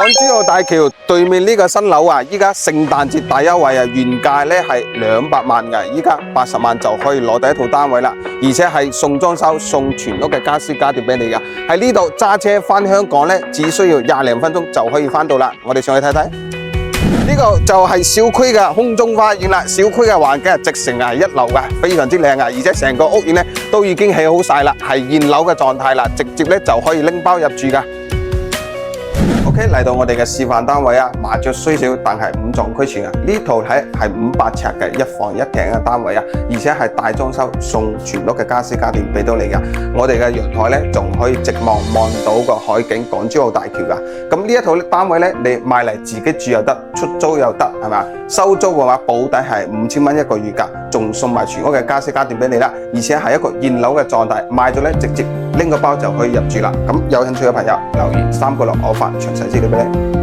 港珠澳大橋對面呢個新樓啊，依家聖誕節大優惠啊，原價咧係200萬嘅，依家80萬就可以攞第一套單位啦，而且係送裝修、送全屋嘅家私家電俾你噶。喺呢度揸車翻香港咧，只需要20零分鐘就可以翻到啦。我哋上去睇睇。呢個就係小區嘅空中花園啦，小區嘅環境係直成係一流嘅，非常之靚啊！而且成個屋苑咧都已經起好晒啦，係現樓嘅狀態啦，直接咧就可以拎包入住噶。OK， 嚟到我哋嘅示範單位啊，麻雀雖小，但係五臟俱全啊！呢套係500尺嘅一房一廳嘅單位啊，而且係大裝修，送全屋嘅家私家電俾到你噶。我哋嘅陽台咧仲可以直望到個海景，港珠澳大橋噶。咁呢一套單位咧，你買嚟自己住又得，出租又得，係嘛？收租嘅話，保底係5000蚊一個月噶，仲送埋全屋嘅家私家電俾你啦，而且係一個現樓嘅狀態，買咗咧直接拎個包就可以入住啦。咁有興趣嘅朋友留言3個6，我發詳細資料俾你。